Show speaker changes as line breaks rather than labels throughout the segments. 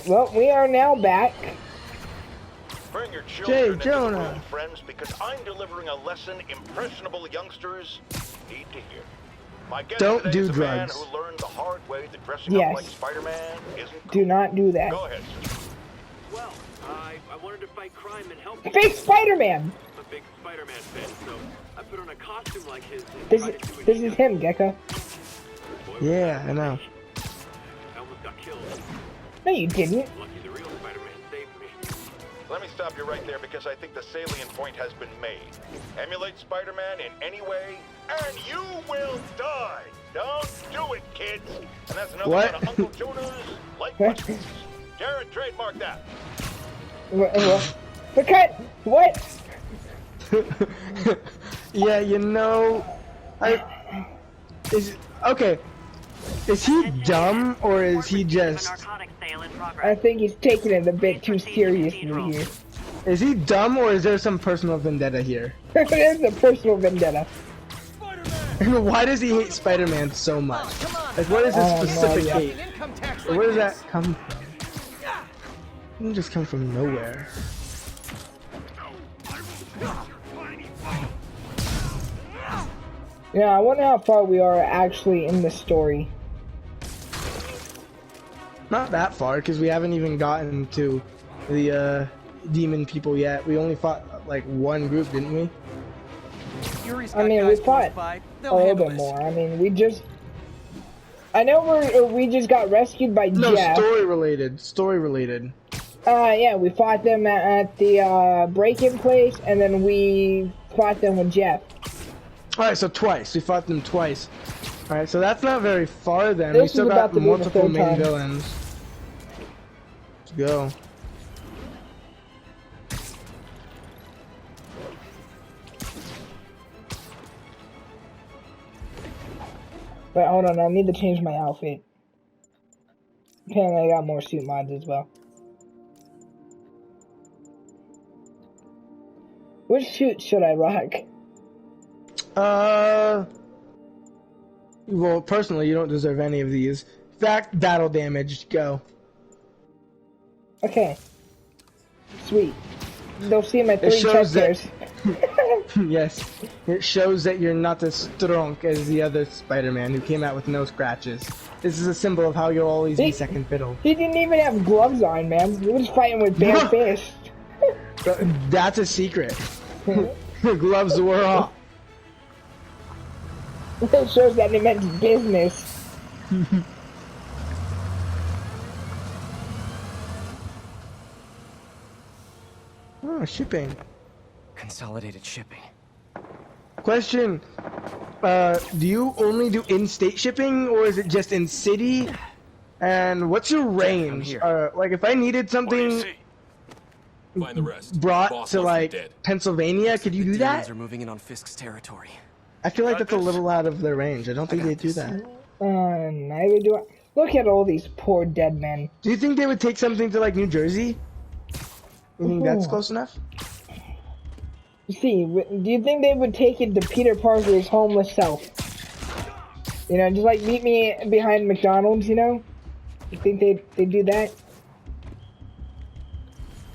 Well, we are now back.
Bring your children into the
Jonah.
room, friends, because I'm delivering a lesson impressionable youngsters need to hear. My guest
Don't
today
do
is a man
drugs.
who learned the hard way that dressing
Yes.
up like Spider-Man isn't cool.
Do not do that.
Go ahead, sir.
Well, I wanted to fight crime and help.
Fake Spider-Man.
I'm a big Spider-Man fan, so I put on a costume like his. And
This
tried to do it
this is
again.
him, Gecko.
Boy,
Yeah, I know.
I almost got killed.
No, you didn't.
Lucky the real Spider-Man saved me.
Let me stop you right there because I think the salient point has been made. Emulate Spider-Man in any way, and you will die. Don't do it, kids. And that's another
What?
one of Uncle Jonah's life lessons. Jared, trademark that.
But cut. What?
Yeah, you know, okay. Is he dumb or is he just?
I think he's taking it a bit too seriously here.
Is he dumb or is there some personal vendetta here?
There's a personal vendetta.
Why does he hate Spider-Man so much? Like, what is his
Oh, no
specific
idea.
hate? Or where does that come from? It didn't just come from nowhere.
Yeah, I wonder how far we are actually in the story.
Not that far, because we haven't even gotten to the demon people yet. We only fought like one group, didn't we?
I mean, we fought a little bit more. I mean, we just... I know we just got rescued by
No,
Jeff.
story related. Story related.
Yeah, we fought them at the break-in place, and then we fought them with Jeff.
Alright, so twice. We fought them twice. Alright, so that's not very far then.
This
We still
is
got
about to be the
multiple
third
main
time.
villains. Let's go.
But hold on, I need to change my outfit. Apparently I got more suit mods as well. Which suit should I rock?
Well, personally, you don't deserve any of these. Fact, battle damage, go.
Okay. Sweet. They'll see my
It
3
shows
chest
that-
hairs.
Yes, it shows that you're not as strong as the other Spider-Man who came out with no scratches. This is a symbol of how you'll always be second fiddle.
He didn't even have gloves on, man. He was fighting with bare fists.
That's a secret. The gloves were off.
It shows that he meant business.
Oh, shipping.
Consolidated shipping.
Question. Do you only do in-state shipping, or is it just in-city? And what's your range?
here.
Like, if I needed
What do you
something
see? Find the rest.
brought
Boss
to,
left for
like,
dead.
Pennsylvania, could you do
Demons
that?
are moving in on Fisk's territory.
I feel like that's a little out of their range. I don't think
got
they do
this.
that.
Neither do I. Look at all these poor dead men.
Do you think they would take something to, like, New Jersey? You think that's
Ooh.
close enough?
See, do you think they would take it to Peter Parker's homeless self? You know, just like meet me behind McDonald's, you know? You think they'd do that?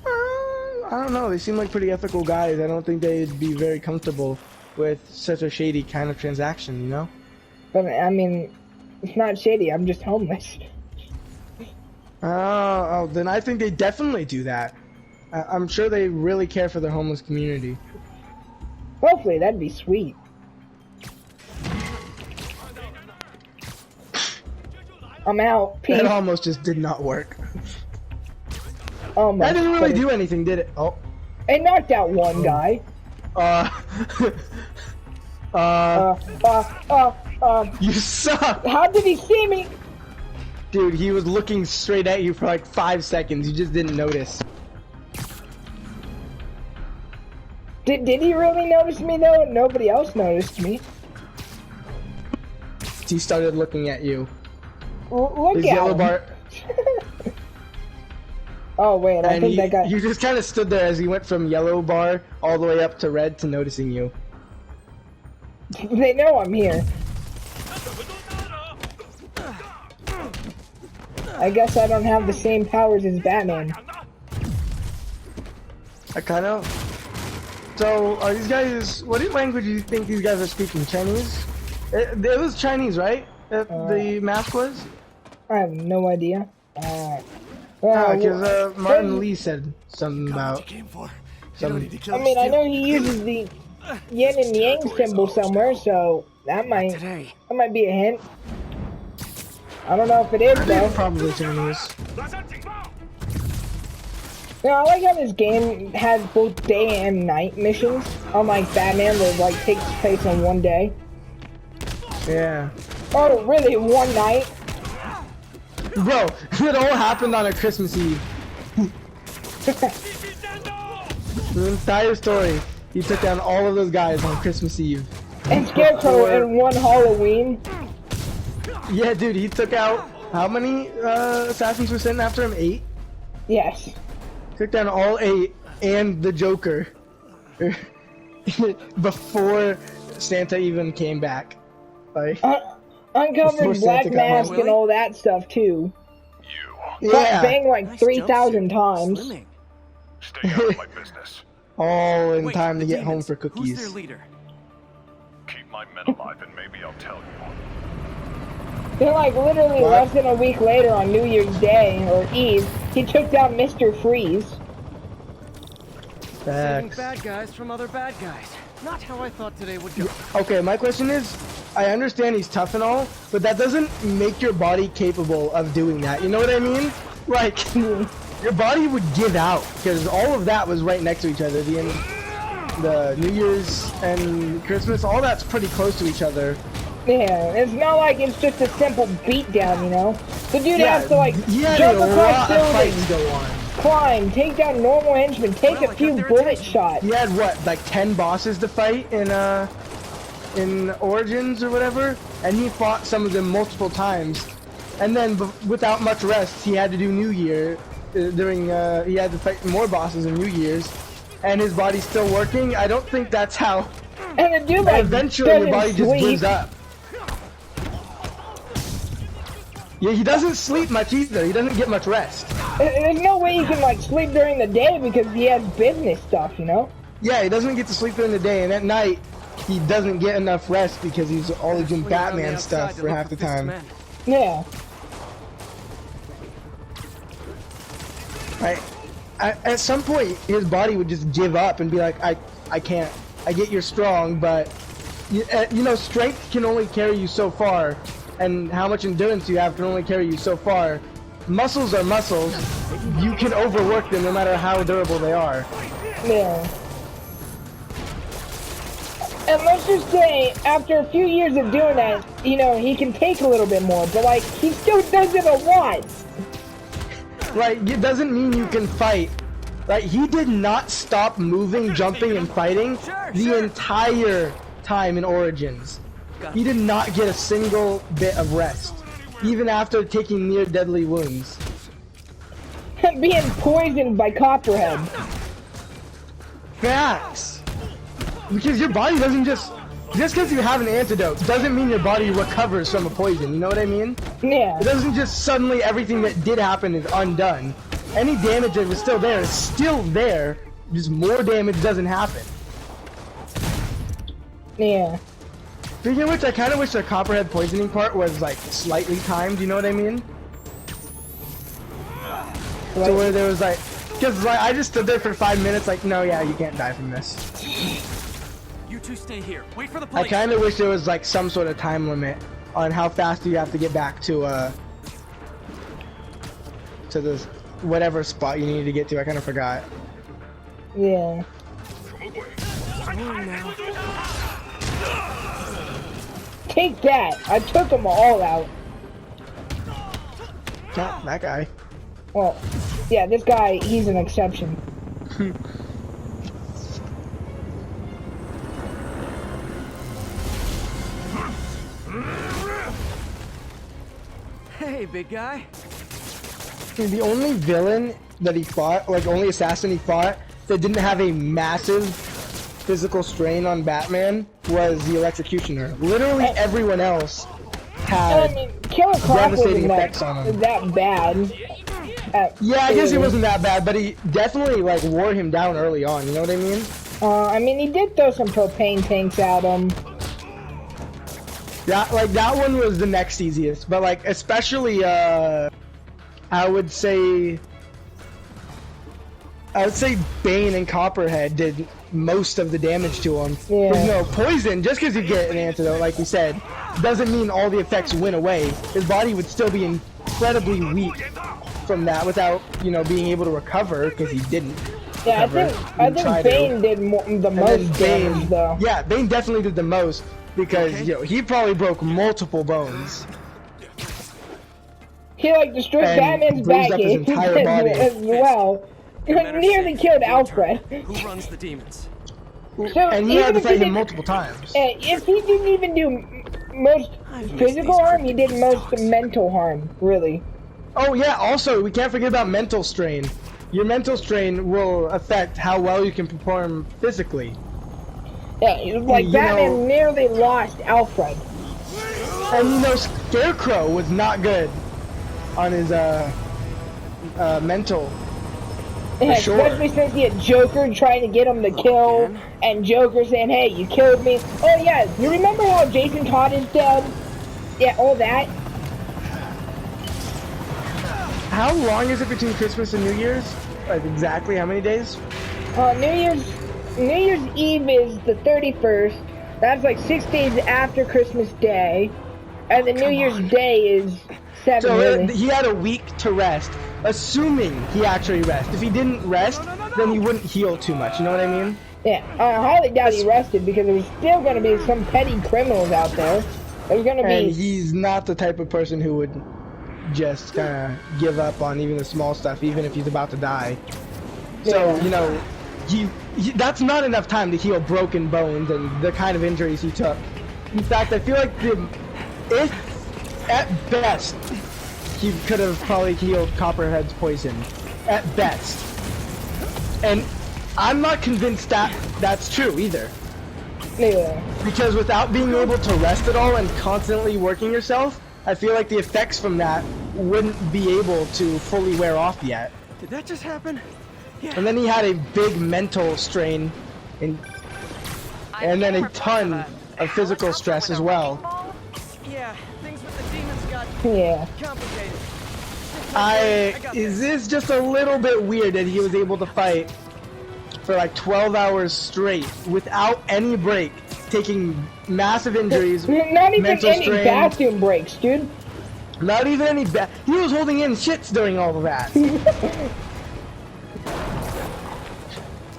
I don't know. They seem like pretty ethical guys. I don't think they'd be very comfortable with such a shady kind of transaction, you know?
But, I mean, it's not shady, I'm just homeless.
Oh, then I think they definitely do that. I'm sure they really care for their homeless community.
Hopefully, that'd be sweet. I'm out. Peace.
That almost just did not work.
Oh my
That didn't really
goodness.
do anything, did it? Oh.
It knocked out one guy.
You suck!
How did he see me?
Dude, he was looking straight at you for like 5 seconds. You just didn't notice.
Did he really notice me though? Nobody else noticed me.
He started looking at you.
Look
His
at
yellow
him.
bar.
Oh wait, I
And
think that guy.
you just kind of stood there as he went from yellow bar all the way up to red to noticing you.
They know I'm here. I guess I don't have the same powers as Batman.
I kind of. So, are these guys? What language do you think these guys are speaking? Chinese? It was Chinese, right? The mask was.
I have no idea.
Because Martin Lee said something about.
I mean, I know he uses the yin and yang symbol somewhere, so that might be a hint. I don't know if it is though.
Probably Chinese.
Yeah, I like how this game has both day and night missions. Unlike Batman, that like takes place on one day.
Yeah.
Oh, really? One night?
Bro, it all happened on a Christmas Eve. The entire story. He took down all of those guys on Christmas Eve.
And Scarecrow in one Halloween.
Yeah, dude, he took out how many assassins were sent after him? 8?
Yes.
Took down all 8 and the Joker before Santa even came back. Like,
Uncovered Black
Santa got
Mask
home.
and all that stuff too.
You.
Got
yeah,
banged like
Nice
3,000
jumpsuit.
times.
Swimming.
Stay out of my business.
all in
Wait,
time to
the
get home
demons.
for
Who's their
cookies.
leader?
Keep my men alive and maybe I'll tell you.
Then like literally
What?
less than a week later on New Year's Day or Eve, he took down Mr. Freeze.
Saving
Facts.
bad guys from other bad guys. Not how I thought today would go.
Okay, my question is, I understand he's tough and all, but that doesn't make your body capable of doing that. You know what I mean? Like, your body would give out because all of that was right next to each other. The New Year's and Christmas, all that's pretty close to each other.
Yeah, it's not like it's just a simple beatdown, you know? The dude has to like
he had
jump
a
across
lot of fights
buildings,
go on.
climb, take down normal henchmen, take
Well,
a
I
few
got their
bullet
attention.
shots.
He had what, like 10 bosses to fight in Origins or whatever, and he fought some of them multiple times. And then without much rest, he had to do New Year during he had to fight more bosses in New Year's, and his body's still working. I don't think that's how.
And the dude like
Eventually, your
doesn't
body just
sleep.
gives up. Yeah, he doesn't sleep much either. He doesn't get much rest.
There's no way you can like sleep during the day because he has business stuff, you know?
Yeah, he doesn't get to sleep during the day, and at night he doesn't get enough rest because he's always doing
Swing around the
Batman
outside
stuff
to
for
look
half the
Fisk's
time.
men.
Yeah.
Right. At some point, his body would just give up and be like, I can't. I get you're strong, but you know, strength can only carry you so far, and how much endurance you have can only carry you so far. Muscles are muscles. You can overwork them no matter how durable they are.
Yeah. And let's just say, after a few years of doing that, you know, he can take a little bit more, but like, he still does it a lot.
Like, it doesn't mean you can fight. Like, he did not stop moving, jumping, and fighting the entire time in Origins. He did not get a single bit of rest, even after taking near deadly wounds.
Being poisoned by Copperhead.
Facts! Because your body doesn't just because you have an antidote doesn't mean your body recovers from a poison, you know what I mean?
Yeah.
It doesn't just suddenly everything that did happen is undone. Any damage that was still there is still there, just more damage doesn't happen.
Yeah.
Speaking of which, I kind of wish the Copperhead poisoning part was like slightly timed, you know what I mean? So where there was like, because like, I just stood there for 5 minutes like, no, yeah, you can't die from this.
You two stay here. Wait for the
I
police.
kind of wish there was like some sort of time limit on how fast you have to get back to the whatever spot you need to get to. I kind of forgot.
Yeah. Take that! I took them all out.
Yeah, that guy.
Well, yeah, this guy, he's an exception.
Hey, big guy.
Dude, the only villain that he fought, like only assassin he fought, that didn't have a massive physical strain on Batman was the Electrocutioner. Literally everyone else
And I
had
mean, Killer Croc
devastating
wasn't
effects on him.
that bad.
Yeah, I guess he wasn't that bad, but he definitely like wore him down early on. You know what I mean?
I mean, he did throw some propane tanks at him.
That one was the next easiest, but like especially I would say Bane and Copperhead did most of the damage to him.
Yeah.
'Cause, you know, poison, just because you get an antidote, like we said, doesn't mean all the effects went away. His body would still be incredibly weak from that without, you know, being able to recover, because he didn't.
Yeah,
recover.
I think Bane did the most damage, though.
Yeah, Bane definitely did the most, because, you know, he probably broke multiple bones.
He, like, destroyed
And
Batman's
bruised
back
up his entire body.
as well. He nearly killed Alfred.
Who runs the demons?
So,
And he had to
even if
fight him
didn't-
multiple times.
If he didn't even do most physical harm, he did most mental harm, really.
Oh yeah, also, we can't forget about mental strain. Your mental strain will affect how well you can perform physically.
Yeah, like
You
Batman
know-
nearly lost Alfred.
And you know, Scarecrow was not good on his mental.
Yeah,
sure.
especially since he had Joker trying to get him to kill, and Joker saying, "Hey, you killed me." Oh yeah, you remember how Jason Todd is dead? Yeah, all that.
How long is it between Christmas and New Year's? Like exactly how many days?
New Year's Eve is the 31st. That's like 6 days after Christmas Day, and the New Year's Day is 7.
So
really.
he had a week to rest, assuming he actually rested. If he didn't rest, then he wouldn't heal too much. You know what I mean?
Yeah, I highly doubt he rested because there's still going to be some petty criminals out there. There's going to
And
be.
he's not the type of person who would just kind of give up on even the small stuff, even if he's about to die. So,
Yeah.
you know, he that's not enough time to heal broken bones and the kind of injuries he took. In fact, I feel like if at best he could have probably healed Copperhead's poison, at best. And I'm not convinced that that's true either.
Yeah.
Because without being able to rest at all and constantly working yourself, I feel like the effects from that wouldn't be able to fully wear off yet.
Did that just happen? Yeah.
And then he had a big mental strain, and then a ton of physical stress as well.
Yeah, things with the demons got
Yeah.
complicated.
Is this just a little bit weird that he was able to fight for like 12 hours straight without any break, taking massive injuries,
Not even
mental
any
strain,
bathroom breaks, dude.
not even any he was holding in shits during all of that.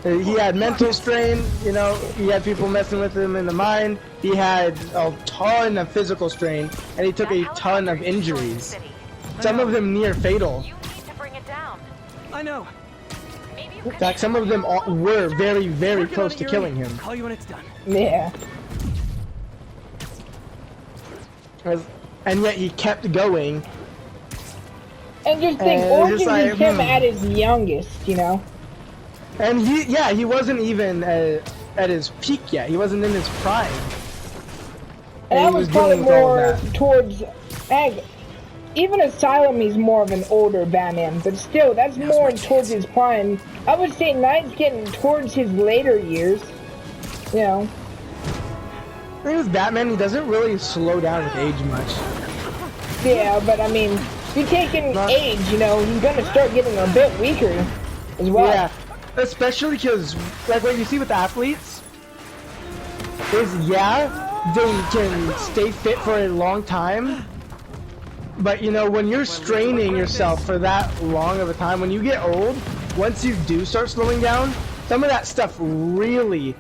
He had mental strain, you know, he had people messing with him in the mind, he had a ton of physical strain, and he took a ton of injuries. Some of them near fatal.
You need to bring it down.
I know.
Maybe you
In
could
fact, some of them were very, very
Working
close
on
to
it,
killing
Yuri.
him.
Call you when it's done.
Yeah.
And yet he kept going.
And just think,
And
Origins
just like,
is him at his youngest, you know?
And he wasn't even at his peak yet. He wasn't in his prime.
And
he
that was
was
probably
dealing with all
more
of that.
towards. Even Asylum, he's more of an older Batman, but still, that's more towards his prime. I would say Knight's getting towards his later years. You know?
The thing with Batman, he doesn't really slow down with age much.
Yeah, but I mean, if you take in age, you know, he's gonna start getting a bit weaker as well.
Yeah, especially because, like, what you see with athletes is, yeah, they can stay fit for a long time, but, you know, when you're straining yourself for that long of a time, when you get old, once you do start slowing down, some of that stuff really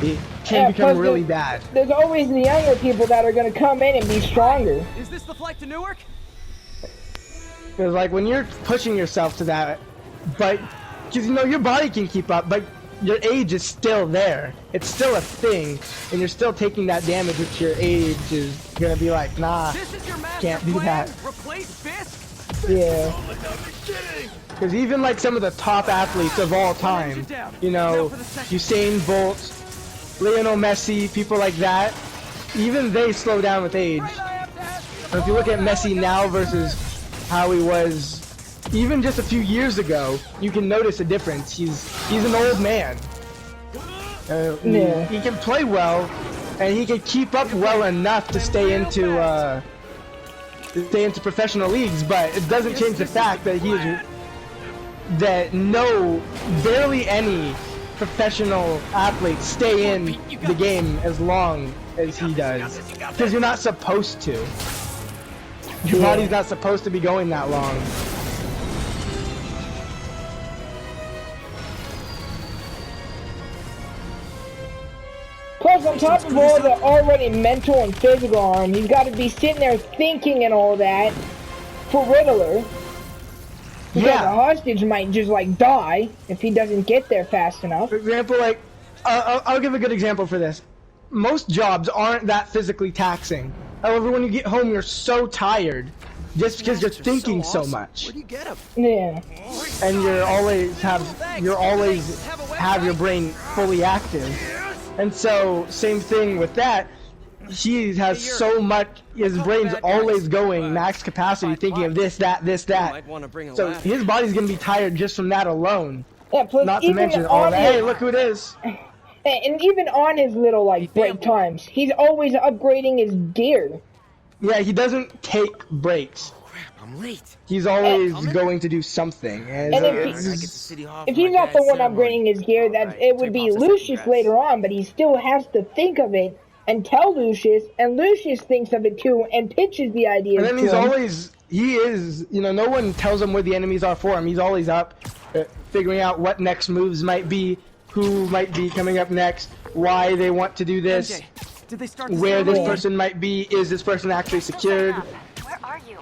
it can
Yeah,
become
plus
really
the-
bad.
There's always the younger people that are gonna come in and be stronger.
Is this the flight to Newark?
Because, like, when you're pushing yourself to that, but, because, you know, your body can keep up, but your age is still there. It's still a thing, and you're still taking that damage, which your age is gonna be like, nah,
This is your master
can't do
plan?
that.
Replace Fisk?
Yeah.
Because even, like, some of the top athletes of all time, you know, Usain Bolt, Lionel Messi, people like that, even they slow down with age. So if you look at Messi now versus how he was even just a few years ago, you can notice a difference. He's an old man.
Yeah.
He can play well, and he can keep up well enough to stay into professional leagues. But it doesn't change the fact that barely any professional athletes stay in the game as long as he does, because you're not supposed to. Your body's not supposed to be going that long.
Plus, on top of all the already mental and physical harm, he's got to be sitting there thinking and all that for Riddler. Because the hostage might just like die if he doesn't get there fast enough.
For example, like, I'll give a good example for this. Most jobs aren't that physically taxing. However, when you get home, you're so tired just because you're thinking so much.
Where do you get them?
Yeah.
And you always have your brain fully active. And so, same thing with that. He has so much, his brain's always going max capacity, thinking of this, that. So his body's gonna be tired just from that alone.
Yeah, plus
Not to
even
mention,
on
hey, look who it is.
And even on his little like break times, he's always upgrading his gear.
Yeah, he doesn't take breaks.
I'm late.
He's always going to do something.
And if he's not the one upgrading his gear, that it would be Lucius later on, but he still has to think of it and tell Lucius, and Lucius thinks of it too and pitches the idea to him.
And then he is, no one tells him where the enemies are for him. He's always up figuring out what next moves might be, who might be coming up next, why they want to do this,
Did they start
where this person might be, is this person actually secured?
Where are you?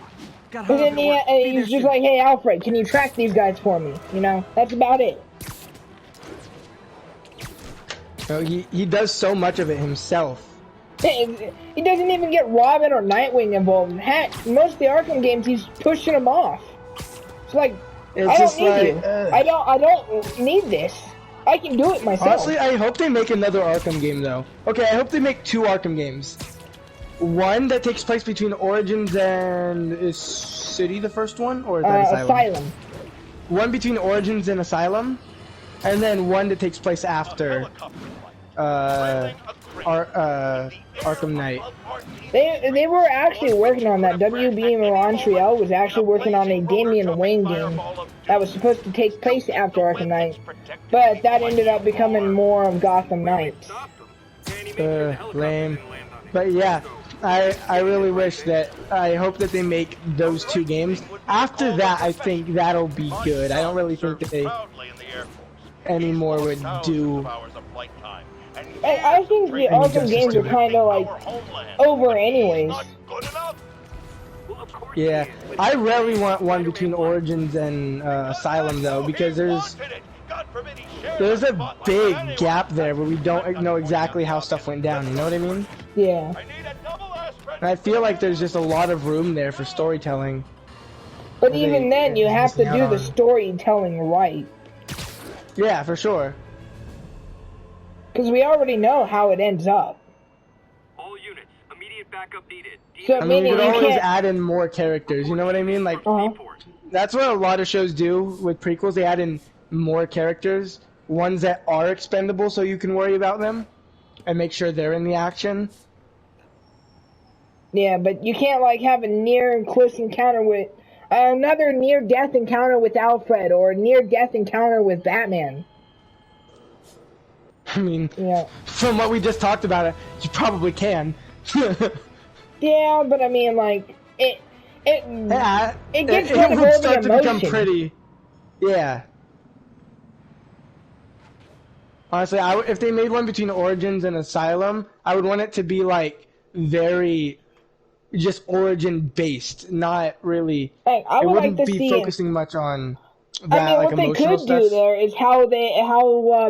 And then he's just like, hey Alfred, can you track these guys for me? That's about it.
He does so much of it himself.
He doesn't even get Robin or Nightwing involved. Heck, most of the Arkham games, he's pushing them off. It's like, I don't need you. I don't need this. I can do it myself.
Honestly, I hope they make another Arkham game, though. Okay, I hope they make 2 Arkham games. One that takes place between Origins and... Is City the first one? Or is that
Asylum?
One between Origins and Asylum. And then one that takes place after... Arkham Knight.
They were actually working on that. WB Montreal was actually working on a Damian Wayne game that was supposed to take place after Arkham Knight, but that ended up becoming more of Gotham Knights.
Lame. But yeah, I really wish that, I hope that they make those 2 games. After that, I think that'll be good. I don't really think that they anymore would do...
I think the Arkham games are kind of like over anyways.
Yeah, I really want one between Origins and Asylum though, because there's a big gap there where we don't know exactly how stuff went down, you know what I mean?
Yeah.
And I feel like there's just a lot of room there for storytelling.
But even then, you have to do the storytelling right.
Yeah, for sure.
Because we already know how it ends up.
All units, immediate backup needed.
So,
I mean, you could always add in more characters, you know what I mean? Like, that's what a lot of shows do with prequels. They add in more characters, ones that are expendable so you can worry about them, and make sure they're in the action.
Yeah, but you can't, like, have a near-close encounter with... another near-death encounter with Alfred, or a near-death encounter with Batman.
I mean,
yeah.
From what we just talked about, it you probably can.
Yeah, but I mean, like, it gets
it
rid of
would
all
start
the
to become
emotion.
pretty. Yeah. Honestly, if they made one between Origins and Asylum, I would want it to be like very just origin-based, not really...
Hey, I would
it wouldn't
like to
be
see
focusing much on that,
I mean,
like,
what they
emotional
could
stuff.
do there is how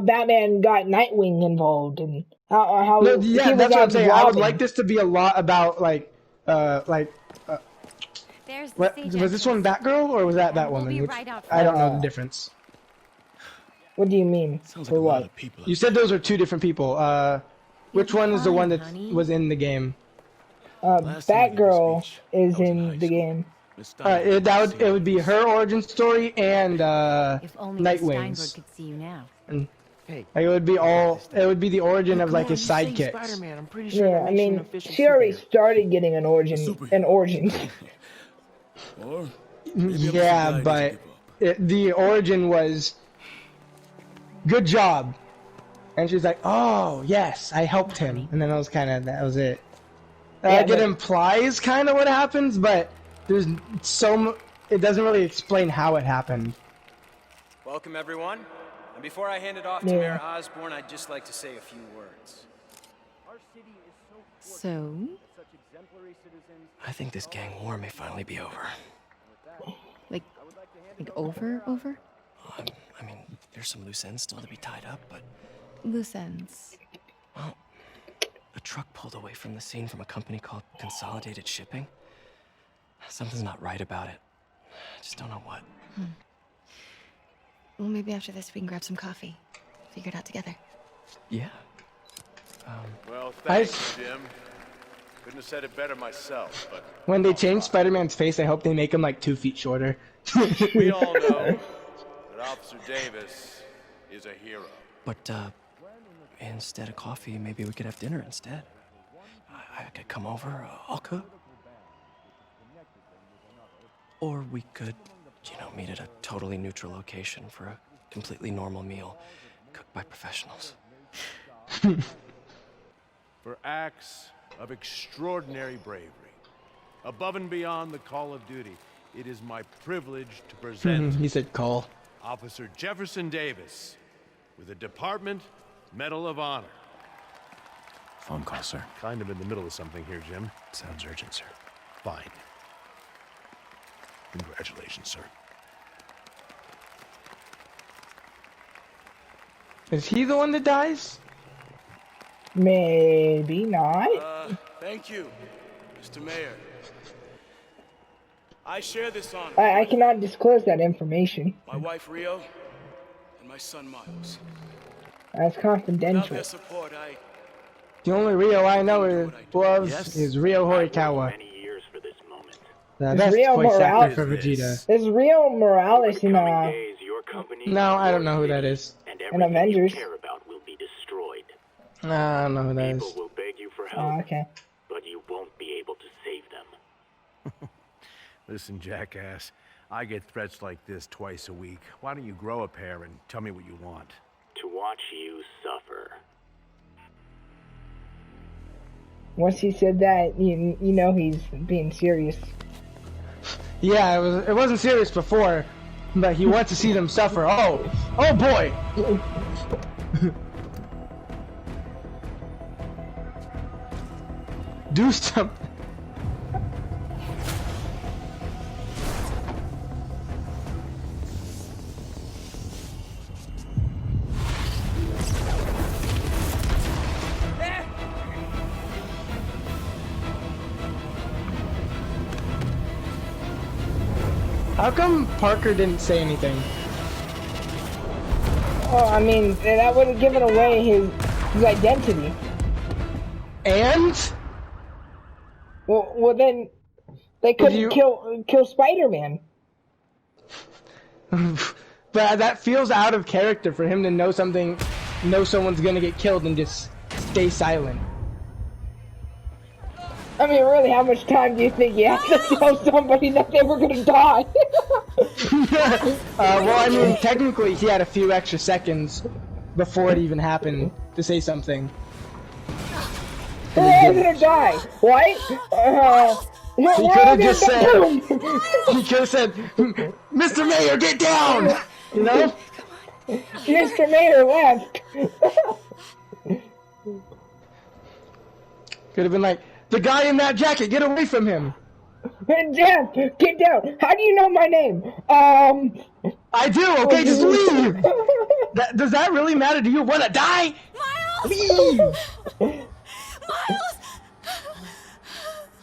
Batman got Nightwing involved, and how
No,
he
yeah,
was
that's what I'm
out
saying. I would
robbing.
like this to be a lot about, like, what, was this one Batgirl, or was that Batwoman? Which, I don't know the difference.
What do you mean?
Sounds
For
like a lot
what?
of people.
You said those are two different people. Which one is the one that was in the game?
Last time I gave a
Batgirl
speech,
is
I was in
in
high
the
school.
game.
Miss Steinberg
It would be her origin story and
If only Miss Steinberg
Nightwing's.
could see you now.
Hey,
Like, it would be the origin of
come
like
on,
his
you say
sidekicks.
Spider-Man. I'm pretty sure
Yeah,
that
I
makes you an
mean,
official
she already
superhero.
started getting an origin.
Or maybe I'm
Yeah,
just a guy who
but
doesn't give up.
the origin was good job, and she's like, "Oh yes, I helped him," and then that was it. Like, it
but-
implies kind of what happens, but there's it doesn't really explain how it happened.
Welcome, everyone. And before I hand it off to
Yeah.
Mayor Osborne, I'd just like to say a few words.
So,
I think this gang war may finally be over.
like over?
I mean, there's some loose ends still to be tied up, but
Loose ends.
well, a truck pulled away from the scene from a company called Consolidated Shipping. Something's not right about it. I just don't know what.
Well, maybe after this we can grab some coffee. Figure it out together.
Yeah.
Well,
I-
thanks, Jim. Couldn't have said it better myself, but
When they change Spider-Man's face, I hope they make him like 2 feet shorter.
we all know that Officer Davis is a hero.
But, instead of coffee, maybe we could have dinner instead. I could come over, I'll cook. Or we could, meet at a totally neutral location for a completely normal meal, cooked by professionals.
For acts of extraordinary bravery, above and beyond the call of duty, it is my privilege to present
He said, "Call."
Officer Jefferson Davis with the Department Medal of Honor.
Phone call, sir.
Kind of in the middle of something here, Jim.
Sounds urgent, sir.
Fine. Congratulations, sir.
Is he the one that dies?
Maybe not.
Thank you, Mr. Mayor. I share this honor.
I cannot disclose that information.
My wife Rio and my son Miles.
That's
Without
confidential.
their support,
The only Rio I know is Rio Horikawa.
Many years for this moment.
The
Is
best
Rio
voice actor
Morales-
for Vegeta.
There's Rio Morales in
Coming days, your company,
No, I don't know who
your
that is.
and
In
everything
Avengers.
you care about will be destroyed.
I don't know who that
People
is.
will beg you for
Oh,
help,
okay.
but you won't be able to save them.
Listen, jackass, I get threats like this twice a week. Why don't you grow a pair and tell me what you want?
To watch you suffer.
Once he said that, you know he's being serious.
Yeah, it wasn't serious before, but he wants to see them suffer. Oh boy! Do something. How come Parker didn't say anything?
Oh, I mean, that would have given away his identity.
And
Well, then they couldn't
you-
kill Spider-Man.
but that feels out of character for him to know someone's gonna get killed and just stay silent.
I mean, really, how much time do you think you have to tell somebody that they were gonna die?
Well, I mean, technically he had a few extra seconds before it even happened to say something.
They're all gonna die. What?
He could have just said, he could have said, "Mr. Mayor, get down!" You know?
Mr. Mayor left.
Could have been like, "The guy in that jacket, get away from him!"
Jeff, get down. How do you know my name?
I do. Okay, just leave. Does that really matter? Do you want to die?
Miles!
Leave.
Miles!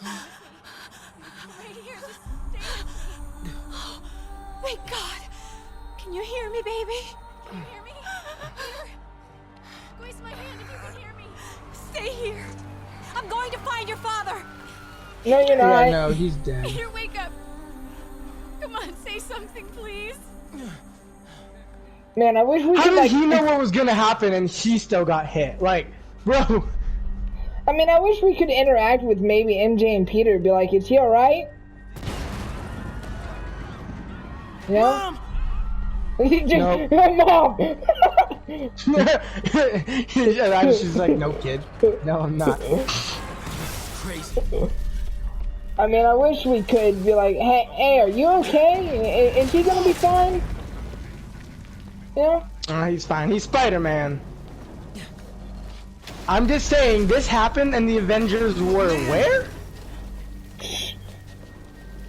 Right here, just stay with me. Oh, thank God. Can you hear me, baby? Can you hear me? Here. Squeeze my hand if you can hear me. Stay here. I'm going to find your father.
No, you're not.
Yeah, no, he's dead.
Peter, wake up. Come on, say something, please.
Man, I wish we
How
could
did
like.
he know what was gonna happen and he still got hit? Like, bro.
I mean, I wish we could interact with maybe MJ and Peter. Be like, is he all right? You know?
Mom!
Nope.
Mom.
She's like, no, kid. No, I'm not.
Crazy.
I mean, I wish we could be like, hey, are you okay? Is he gonna be fine? Yeah.
He's fine. He's Spider-Man. I'm just saying, this happened and the Avengers were where?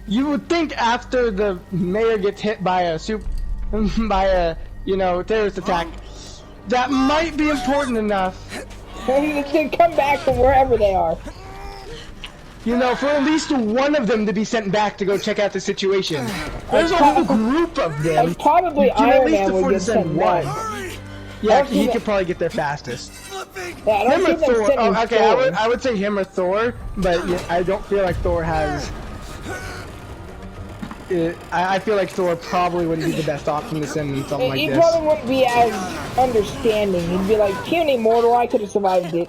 You would think after the mayor gets hit by a terrorist attack, that might be important enough.
To come back from wherever they are.
You know, for at least one of them to be sent back to go check out the situation. There's a whole group of them.
And probably
You can at
Iron
least
Man would
afford
get
to send
sent
one.
back.
Yeah, he could probably get there fastest.
Yeah, I don't
Him or
see them
Thor?
sending
Oh, okay,
Thor.
I would say him or Thor, but yeah, I don't feel like Thor has. I feel like Thor probably wouldn't be the best option to send in something like
He
this.
probably wouldn't be as understanding. He'd be like, puny mortal, I could have survived it.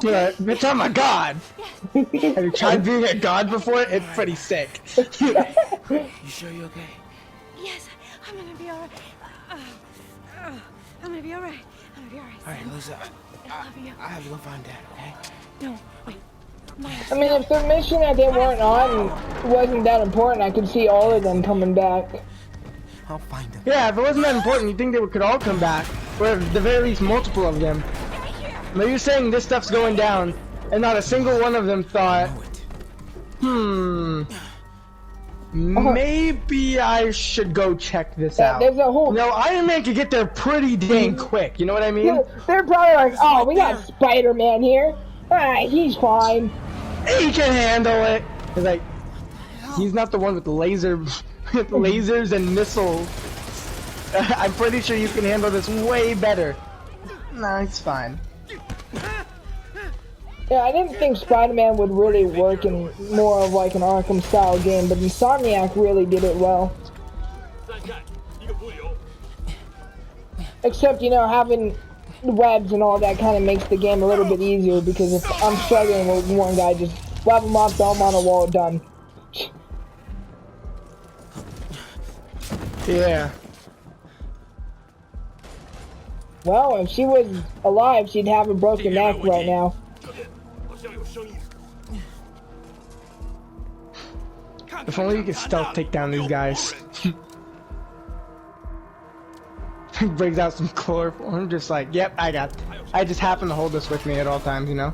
Yeah, bitch, I'm a god. Have you tried being a god before? It's pretty sick.
You sure you're okay?
Yes, I'm gonna be alright. I'm gonna be alright. I'm gonna be alright.
Alright, Lisa,
I love you.
I have to go find Dad, okay?
No, wait. Miles.
I mean, if the mission that they weren't on wasn't that important, I could see all of them coming back.
I'll find him.
Yeah, if it wasn't that important, you'd think they could all come back. Or at the very least, multiple of them. But you're saying this stuff's going down, and not a single one of them thought, maybe I should go check this out.
There's a whole...
No, Iron Man could get there pretty dang quick, you know what I mean?
They're probably like, oh, we got Spider-Man here. Alright, he's fine.
He can handle it. It's like, he's not the one with the lasers and missiles. I'm pretty sure you can handle this way better. No, it's fine.
Yeah, I didn't think Spider-Man would really work in more of like an Arkham-style game, but Insomniac really did it well. Except, you know, having webs and all that kind of makes the game a little bit easier, because if I'm struggling with one guy, just web him up, throw him on a wall, done.
Yeah.
Well, if she was alive, she'd have a broken neck right now.
If only you could stealth take down these guys. Brings out some chloroform, just like, yep, I just happen to hold this with me at all times, you know?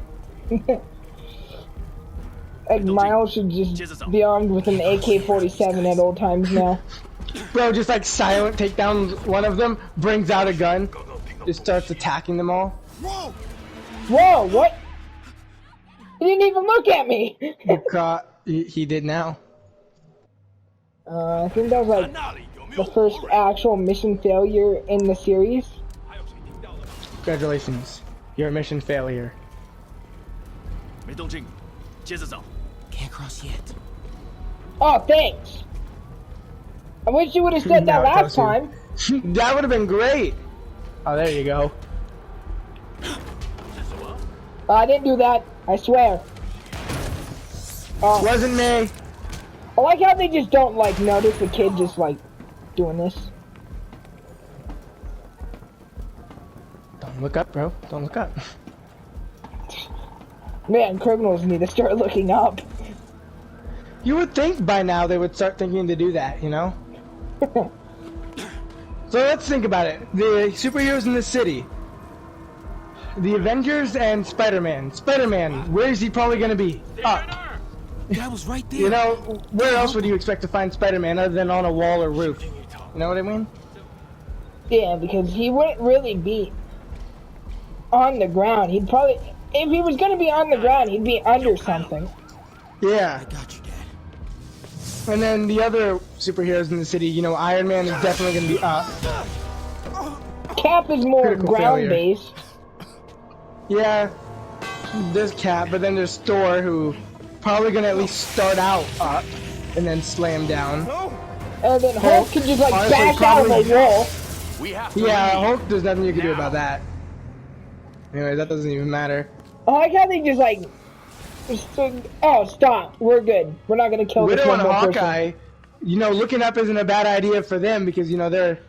Like, Miles should just be armed with an AK-47 at all times now.
Bro, just like silent take down one of them, brings out a gun, just starts attacking them all.
Whoa, what? He didn't even look at me!
He did now.
I think that was like the first actual mission failure in the series.
Congratulations, you're a mission failure.
Can't cross yet.
Oh, thanks! I wish you would have said that
Now it
last
tells you.
time.
That would have been great. Oh, there you go.
I didn't do that, I swear. Oh,
Wasn't me.
I like how they just don't, like, notice the kid just, like, doing this.
Don't look up, bro. Don't look up.
Man, criminals need to start looking up.
You would think by now they would start thinking to do that, you know? So let's think about it. The superheroes in the city. The Avengers and Spider-Man. Spider-Man, where is he probably gonna be? Up.
That was right there.
You know, where else would you expect to find Spider-Man other than on a wall or roof? You know what I mean?
Yeah, because he wouldn't really be on the ground. He'd probably... If he was gonna be on the ground, he'd be under something.
Yeah.
I got you, Dad.
And then the other superheroes in the city, you know, Iron Man is definitely gonna be up.
Cap is more
Critical failure.
ground-based.
Yeah. there's Cap, but then there's Thor, who probably gonna at least start out up and then slam down.
And then Hulk can just like
honestly,
bash out of
probably-
a wall.
Yeah, Hulk, there's nothing you can do about that. Anyway, that doesn't even matter.
I like how they just like, oh, stop, we're good. We're not gonna kill this
Widow
one
and
more person.
Hawkeye, you know, looking up isn't a bad idea for them because you know they're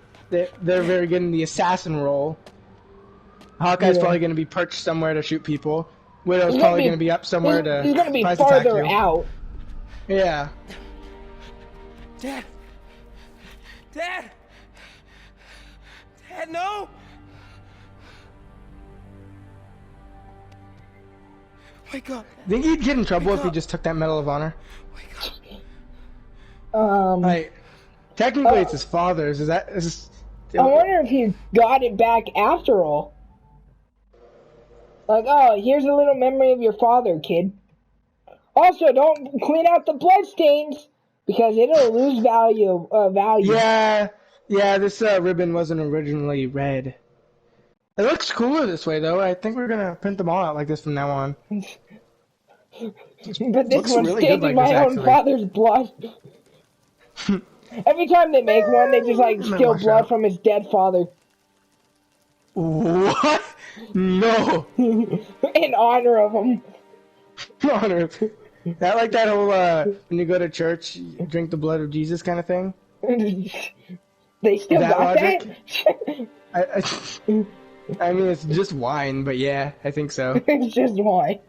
very good in the assassin role. Hawkeye's probably going to be perched somewhere to shoot people. Widow's probably going to be up somewhere to.
He's gonna be
surprise attack
farther
you.
out.
Yeah.
Dad! Dad! Dad, no! Wake up!
Think he'd get in trouble if he just took that Medal of Honor? Like, technically it's his father's. Is that?
I wonder if he got it back after all. Like, oh, here's a little memory of your father, kid. Also, don't clean out the bloodstains because it'll lose value.
Yeah, this ribbon wasn't originally red. It looks cooler this way, though. I think we're gonna print them all out like this from now on.
But this
Looks
one's
really
stained
good
in
like
my
this,
own
actually.
father's blood. Every time they make one, they just like steal
watch
blood
out.
from his dead father.
What? No.
In honor of him.
Honor. That like that whole when you go to church, you drink the blood of Jesus kind of thing.
They still
That
got
logic?
that?
I mean, it's just wine, but yeah, I think so.
It's just wine.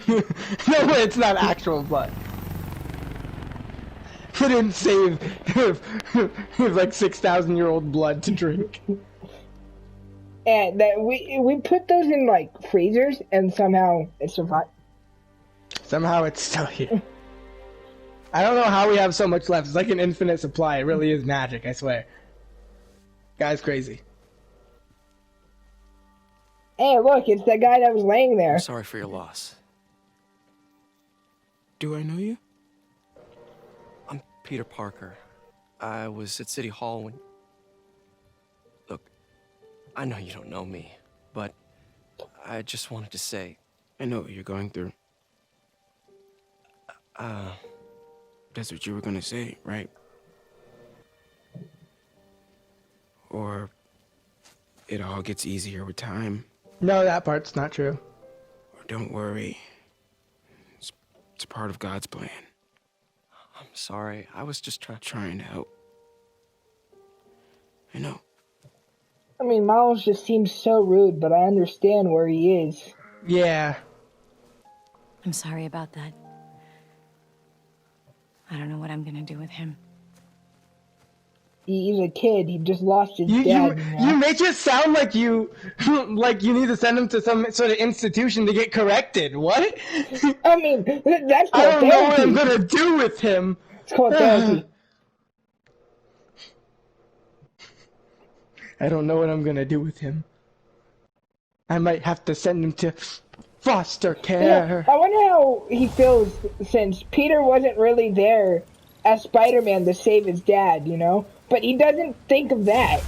No, but it's not actual blood. He didn't save like 6,000-year-old blood to drink.
And that we put those in like freezers, and somehow it survived.
Somehow it's still here. I don't know how we have so much left. It's like an infinite supply. It really is magic, I swear. Guy's crazy.
Hey, look, it's that guy that was laying there.
I'm sorry for your loss.
Do I know you?
I'm Peter Parker. I was at City Hall when... Look, I know you don't know me, but I just wanted to say...
I know what you're going through. That's what you were gonna say, right? Or it all gets easier with time.
No, that part's not true.
Or don't worry. It's a part of God's plan.
I'm sorry, I was just
Trying to help. I know.
I mean, Miles just seems so rude, but I understand where he is.
Yeah.
I'm sorry about that. I don't know what I'm gonna do with him.
He's a kid. He just lost his
You
dad.
you make it sound like you need to send him to some sort of institution to get corrected. What?
I mean, that's
I
called
don't know what I'm
therapy.
gonna do with him.
It's called therapy.
I don't know what I'm gonna do with him. I might have to send him to foster care.
Yeah, I wonder how he feels since Peter wasn't really there as Spider-Man to save his dad, you know? But he doesn't think of that.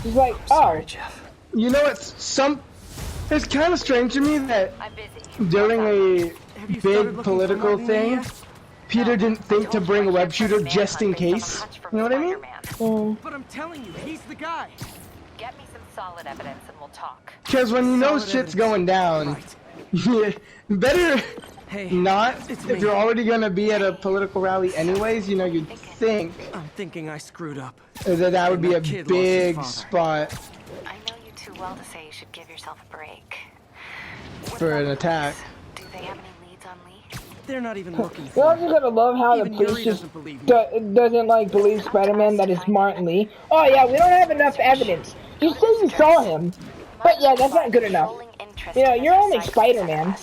He's like,
sorry,
oh.
Jeff.
You know, it's kind of strange to me that during a big political thing, Peter didn't think to bring a web shooter just in case. You know what I mean?
But I'm telling you, he's the guy.
Get me some solid evidence and we'll talk.
Because when you know shit's going down, better not. If you're already gonna be at a political rally anyways, you know, you'd think
I'm thinking I screwed up.
that would be a
That kid lost his
big
father.
spot
I know you too well to say you should give yourself a break.
for an attack.
Do they have any leads on Lee?
They're not even looking
You're
for
also
him.
gonna love how
Even
the police
Yuri
just
doesn't believe me.
doesn't like believe Spider-Man that it's Martin Lee. Oh yeah, we don't have enough evidence. You say you saw him, but yeah, that's not good enough. You know, you're only Spider-Man.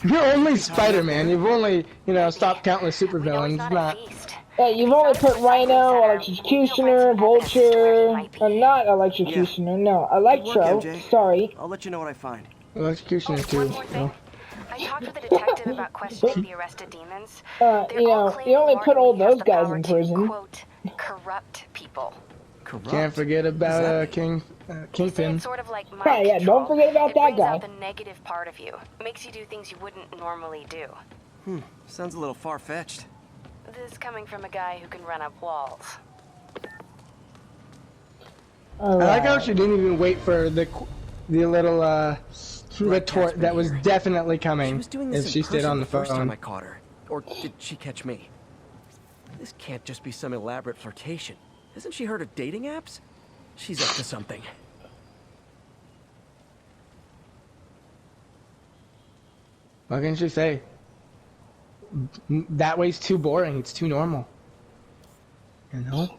You're only Spider-Man. You've only, stopped countless supervillains. Not.
You've only put Rhino, Electrocutioner, Vulture, not Electrocutioner, no, Electro.
MJ.
Sorry.
I'll let you know what I find.
Executioner too.
One more thing. I talked with a detective about questioning the arrested demons.
You only put all those guys in prison.
Quote, corrupt people.
corrupt.
Can't forget about Kingpin.
It's sort of like mind
Yeah,
control.
don't forget about
It
that
brings
guy.
out the negative part of you. Makes you do things you wouldn't normally do.
Sounds a little far-fetched.
This coming from a guy who can run up walls.
I like how she didn't even wait for the little retort that was definitely
She
coming
was doing
if
this
she
in
stayed
person
on
the
the
first time
phone.
I caught her. Or did she catch me? This can't just be some elaborate flirtation. Hasn't she heard of dating apps? She's up to something.
What can she say? That way's too boring. It's too normal. You know?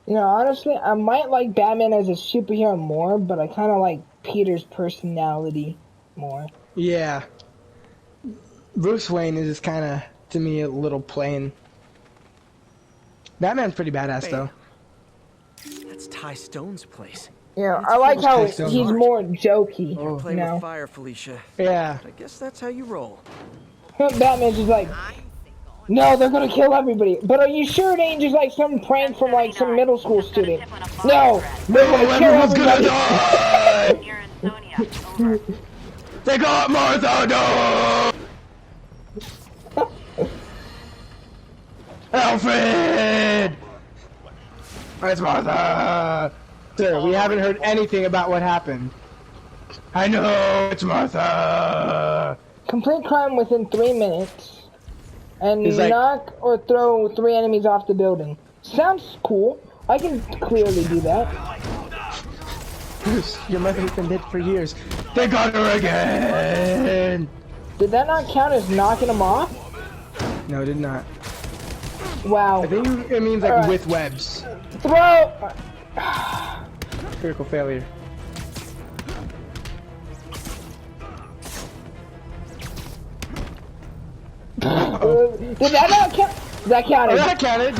You know, honestly, I might like Batman as a superhero more, but I kind of like Peter's personality more.
Yeah. Bruce Wayne is just kind of, to me, a little plain. Batman's pretty badass,
Hey.
though.
That's Ty Stone's place.
Yeah, I like how
Tyson.
he's more jokey.
You're playing
You know?
with fire, Felicia.
Yeah.
I guess that's how you roll.
Batman's just like, no, they're gonna kill everybody. But are you sure it ain't just like some prank from like some middle school student? No, they're gonna kill
Everyone's gonna
everybody.
die! They got Martha! No! Alfred! It's Martha! Sir, we haven't heard anything about what happened. I know, it's Martha!
Complete crime within 3 minutes, and
He's like-
knock or throw 3 enemies off the building. Sounds cool. I can clearly do that.
Bruce, your mother's been dead for years. They got her again!
Did that not count as knocking them off?
No, it did not.
Wow.
I think it means like
Alright.
with webs.
Throw.
Critical failure.
Did that not count? That
Oh,
counted.
that counted!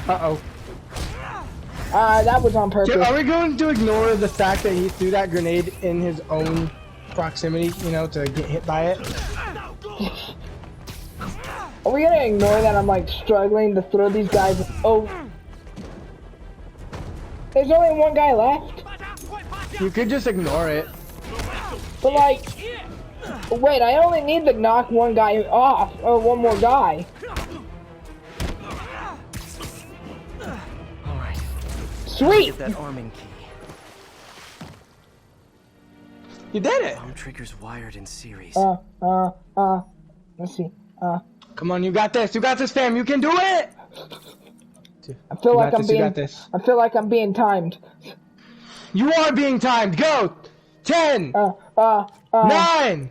Uh-oh.
That was on purpose.
Are we going to ignore the fact that he threw that grenade in his own proximity, you know, to get hit by it?
Are we gonna ignore that I'm like struggling to throw these guys? Oh. There's only one guy left.
You could just ignore it.
But like, wait, I only need to knock one guy off, or one more guy.
Alright.
Sweet!
Get that arming key.
You did it!
Bomb trigger's wired in series.
Let's see.
Come on, you got this. You got this, fam. You can do it!
I feel
You
like
got
I'm
this, you
being.
got this.
I feel like I'm being timed.
You are being timed. Go! 10! 9!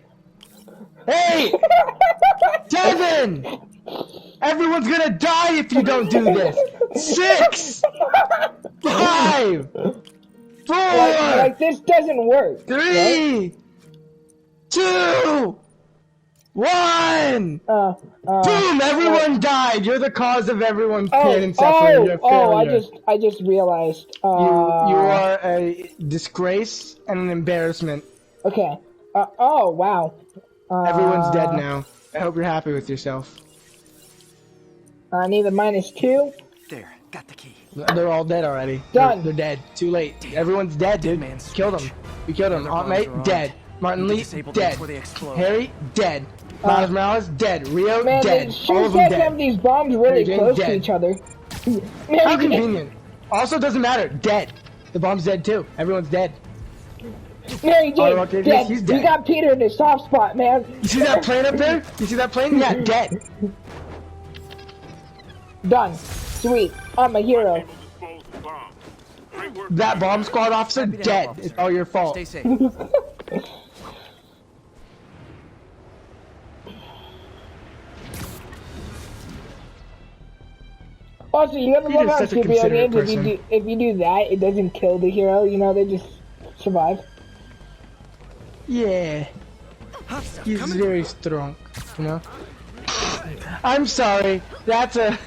8! 7! Everyone's gonna die if you don't do this! 6! 5! 4!
Like this doesn't work.
3! 2! 1! Boom! Everyone died! You're the cause of everyone pain and suffering. You're a failure.
I just realized.
You are a disgrace and an embarrassment.
Okay. Oh, wow.
Everyone's dead now. I hope you're happy with yourself.
I need a -2.
There, got the key.
They're all dead already.
Done.
They're dead. Too late. Everyone's dead, dude.
Man's
Killed them. We killed them. Aunt May, dead. Martin Lee,
Disable them
dead.
before they explode.
Harry, dead. Miles Morales, dead. Rio,
Man,
dead.
they sure
All
as
of them
heck
dead.
have these bombs really
Mary Jane,
close to
dead.
each other.
How convenient. Also, doesn't matter. Dead. The bomb's dead too. Everyone's dead.
Mary Jane,
Octavius,
dead.
he's
You
dead.
got Peter in his soft spot, man.
You see that plane up there? You see that plane? Yeah, dead.
Done. Sweet. I'm a hero.
That bomb squad officer,
Happy to help,
dead.
officer.
It's all your fault.
Stay safe.
Also, you ever
Peter's
love how
such a
superhero
considerate
games,
person.
if you do that, it doesn't kill the hero, you know, they just survive.
Yeah. He's very strong, you know? I'm sorry. That's a...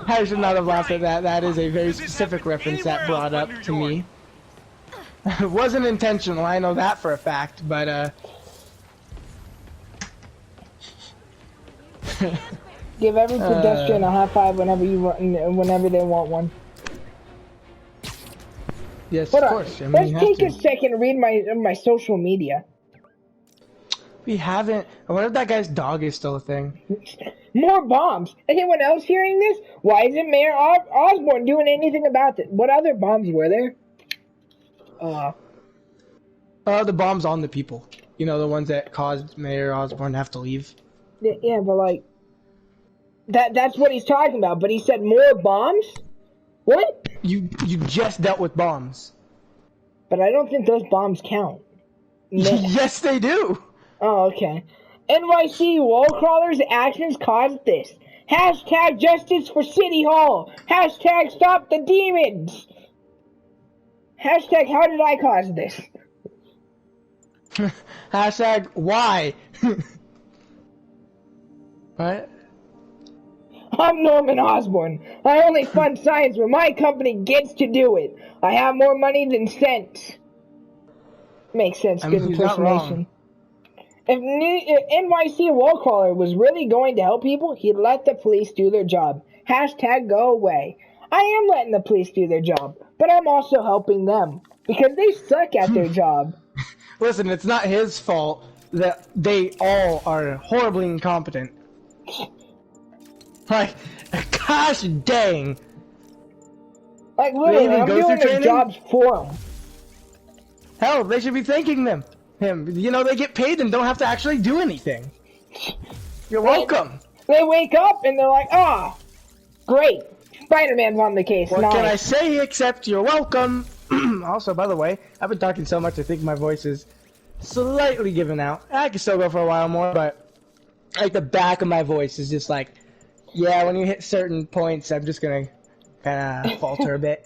I should not have laughed at that. That is a very specific reference that brought up to me. It wasn't intentional, I know that for a fact, but
Give every pedestrian a high five whenever whenever they want one.
Yes,
Hold
of
on.
course. I mean,
Let's
you have
take
to.
a second to read my social media.
We haven't. I wonder if that guy's dog is still a thing.
More bombs. Anyone else hearing this? Why isn't Mayor Osborn doing anything about it? What other bombs were there?
The bombs on the people. You know, the ones that caused Mayor Osborn to have to leave.
Yeah, but like that's what he's talking about. But he said more bombs. What?
You just dealt with bombs.
But I don't think those bombs count. No.
Yes, they do.
Oh, okay. NYC wall crawlers' actions caused this. Hashtag justice for City Hall. Hashtag stop the demons. Hashtag how did I cause this?
Hashtag why? What?
I'm Norman Osborn. I only fund science when my company gets to do it. I have more money than sense. Makes sense, good impersonation. If NYC Wallcrawler was really going to help people, he'd let the police do their job. Hashtag go away. I am letting the police do their job, but I'm also helping them because they suck at their job.
Listen, it's not his fault that they all are horribly incompetent. Like, gosh dang.
Like, literally, I'm doing their jobs for them.
Hell, they should be thanking him. You know, they get paid and don't have to actually do anything. You're welcome.
They wake up and they're like, great. Spider-Man's on the case.
What can I say except you're welcome? Also, by the way, I've been talking so much I think my voice is slightly giving out. I can still go for a while more, but like the back of my voice is just like, yeah, when you hit certain points, I'm just gonna kind of falter a bit.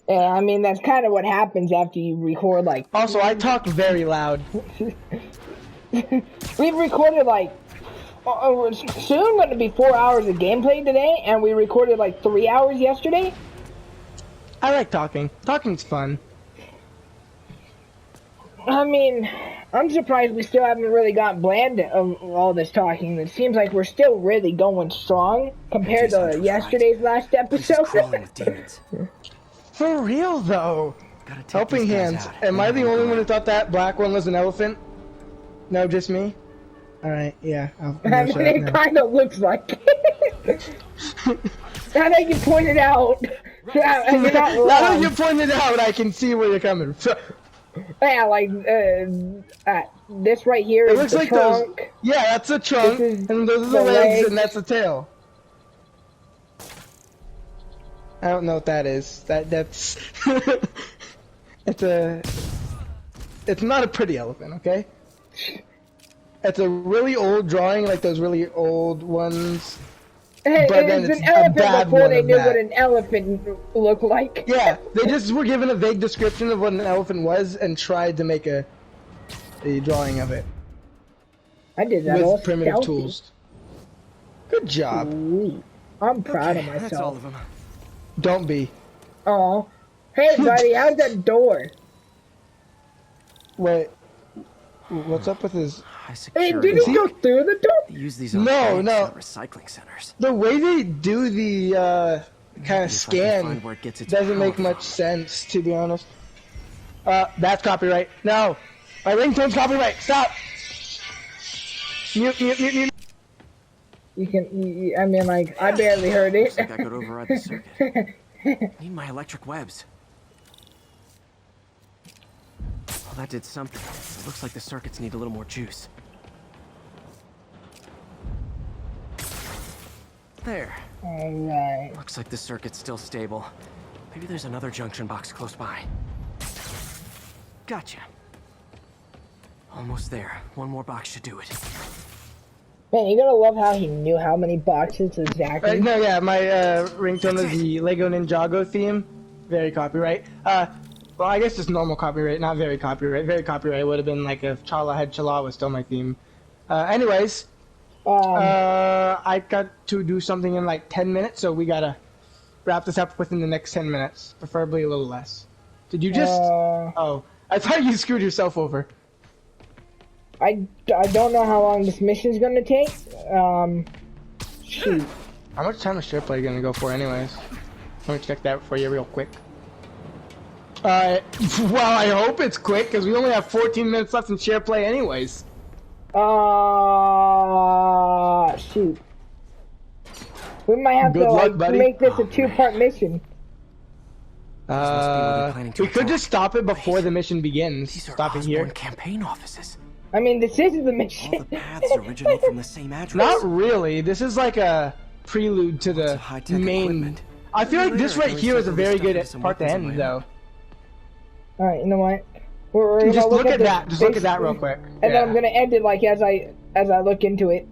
Yeah, I mean, that's kind of what happens after you record, like...
Also, I talk very loud.
We've recorded, like... soon going to be 4 hours of gameplay today, and we recorded, like, 3 hours yesterday.
I like talking. Talking's fun.
I mean, I'm surprised we still haven't really gotten bland of all this talking. It seems like we're still really going strong compared to yesterday's last episode.
For real, though. Helping Hands. Am I the only one who thought that black one was an elephant? No, just me? Alright, yeah.
I mean, it kind of looks like it. Now that you pointed out. You're not
now that you pointed out, I can see where you're coming from.
Yeah, like, this right here is the trunk.
Those, yeah, that's the trunk, and those are the legs, and that's the tail. I don't know what that is. That's it's not a pretty elephant, okay? It's a really old drawing, like those really old ones.
But then it's an elephant before they knew what an elephant looked like.
Yeah, they just were given a vague description of what an elephant was and tried to make a drawing of it.
I did that
with primitive tools. Good job.
Ooh, I'm proud of myself.
That's all of them.
Don't be.
Oh, hey buddy, how's that door?
Wait, what's up with his?
Hey, did he go through the door?
They use these
no.
recycling centers.
The way they do the kind of scan doesn't make much sense, to be honest. That's copyright. No, my ringtone's copyright. Stop. Mute.
You can. I mean, like, I barely heard it.
Looks like I could override the circuit. Need my electric webs. Well, that did something. It looks like the circuits need a little more juice. There.
Alright.
Looks like the circuit's still stable. Maybe there's another junction box close by. Gotcha. Almost there. One more box should do it.
Man, you gotta love how he knew how many boxes exactly.
No, yeah, my ringtone is the Lego Ninjago theme. Very copyright. Well, I guess just normal copyright, not very copyright. Very copyright would have been like if Chala had Chala was still my theme. Anyways, I got to do something in like 10 minutes, so we gotta wrap this up within the next 10 minutes, preferably a little less. Did you just? Oh, I thought you screwed yourself over.
I don't know how long this mission's gonna take. Shoot.
How much time is SharePlay gonna go for anyways? Let me check that for you real quick. Well, I hope it's quick, because we only have 14 minutes left in SharePlay anyways.
Shoot. We might have
Good
to
luck,
like
buddy.
make this a two-part mission.
We could just stop it before the mission begins.
These are
Stop it here.
Osborn campaign offices.
I mean, this is the mission.
All the paths originate from the same address.
Not really. This is like a prelude to the
high-tech
main.
equipment.
I feel like this right
Later,
here is a
we
very
stuff
good
into some
part to
weapons
end,
in
though.
Alright, you know what? We're gonna
Just look at
the
that. Just look at that
base-
real quick.
And then I'm gonna end it like as I look into it.